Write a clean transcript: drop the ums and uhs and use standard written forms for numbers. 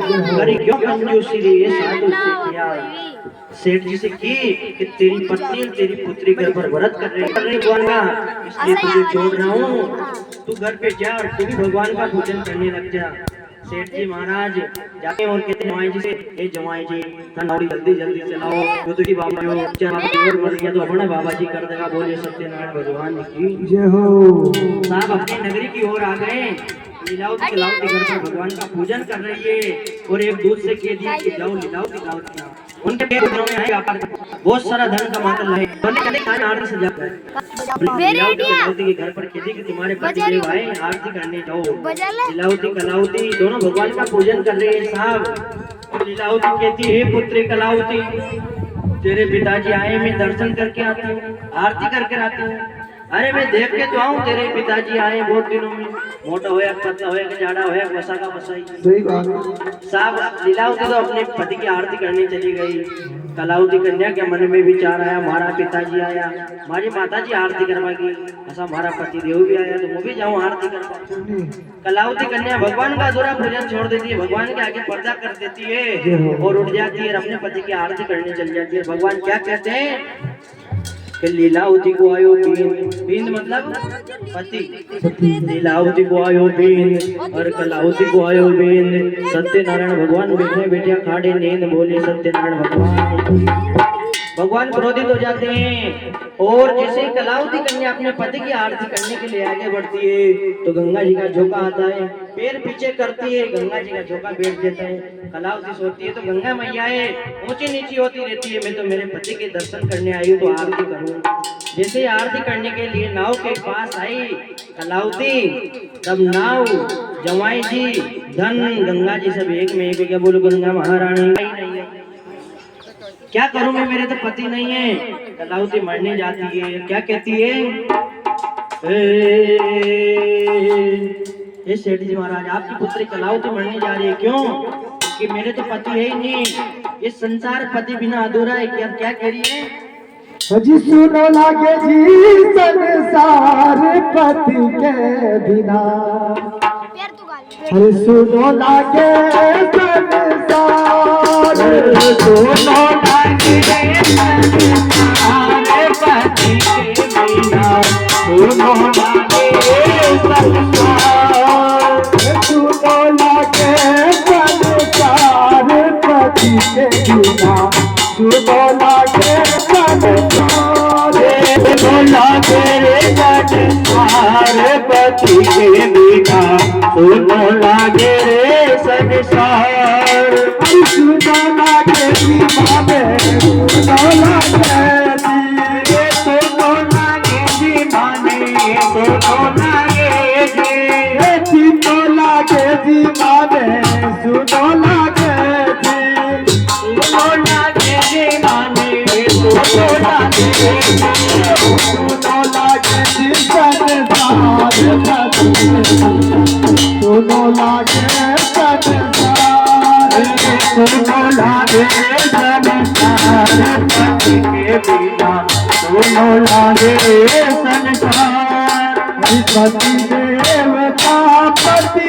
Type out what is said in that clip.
करी क्यों कंजूसी रे ये साधु से किया सेठ जी से की कि तेरी पत्नी और तेरी पुत्री घर पर व्रत कर रही बोलना, इसलिए तुझे छोड़ रहा हूँ। तू घर पे जा और तू भी भगवान का पूजन करने लग जा। सेठ जी महाराज जाके और कहते जमाई जी से, ए जमाई जी नौड़ी जल्दी जल्दी चलाओ, तो तुझी बाबा जो और मर गया तो अपने बाबा जी कर देगा। बोले सत्यनारायण भगवान की जय हो। साहब अपनी नगरी की ओर आ गए। लीलावती खिलावती घर पर भगवान का पूजन कर रही है और एक दूध से कह दिया कि जाओ लीलावती खिलावती। उनके घरों में आए व्यापार बहुत सारा धन कमाकर लाए। बोले कहते खाने आरती सजा कर लीलावती कलावती के घर पर कहती कि तुम्हारे पति देव आए आरती करने जाओ। लीलावती कलावती दोनों भगवान का पूजन कर रही है साहब। लीलावती कहती है पुत्री कलावती तेरे पिताजी आए, मैं दर्शन करके आती हूँ, आरती करके आती हूँ। अरे मैं देख के तो आऊं तेरे पिताजी आए बहुत दिनों में, मोटा होया पतला होया कि जाड़ा होया बसा का बसाई। सही बात साहब। लीलावती तो अपने पति की आरती करने चली गई। कलावती कन्या के मन में विचार आया, हमारा पिताजी आया, हमारी माता जी आरती करवाएगी, ऐसा हमारा पति देव भी आया तो मैं भी जाऊं आरती करवा। कलावती कन्या भगवान का अधूरा पूजन छोड़ देती है, भगवान के आगे पर्दा कर देती है और उठ जाती है, अपने पति की आरती करने चली जाती है। भगवान क्या कहते हैं कि लीलावती को आयो बीन, बीन मतलब पति, लीलावती को आयो बीन और कलावती को आयो बीन। सत्यनारायण भगवान बैठे बैठे खाड़े नींद बोले सत्यनारायण भगवान। भगवान क्रोधित हो जाते हैं और जैसे कलावती कन्या अपने पति की आरती करने के लिए आगे बढ़ती है तो गंगा जी का झोंका आता है, पैर पीछे करती है, गंगा जी का झोंका बैठ देता है। कलावती सोचती है तो गंगा मैया है ऊंची नीची होती रहती है, मैं तो मेरे पति के दर्शन करने आई हूँ तो आरती करूँ। जैसे आरती करने के लिए नाव के पास आई कलावती, तब नाव जमाई जी धन गंगा जी सब एक में एक, क्या बोलो गंगा महारानी नहीं है, क्या करूं मैं, मेरे तो पति नहीं है। कलावती मरने जाती है, क्या कहती है, ए सेठ जी महाराज आपकी पुत्री कलावती मरने जा रही है, क्यों? कि मेरे तो पति है ही नहीं, ये संसार पति बिना अधूरा है। क्या क्या कह रही है जी सुनो लागे जी संसार पति के बिना, अरे सुनो लागे संसार, सुनो लागे संसार पति के बिना, सुनो लागे संसार, सुनो लागे संसार पति के बिना, सुनो लागे संसार, सुनो लागे संसार पति के बिना, सुनो लागे रे संसार, सुनो लागे जी माने, सुनो लागे जी, सुनो लागे जी माने, सुनो लागे जी, सुनो लागे जी माने, सुनो लागे जी, सुनो लागे जी माने, सुनो लागे जी, सुनो लागे जी संसार सुनो लागे संसार, सुनो लागे संसार पति के बिना, सुनो लागे संसार। पति देवता पति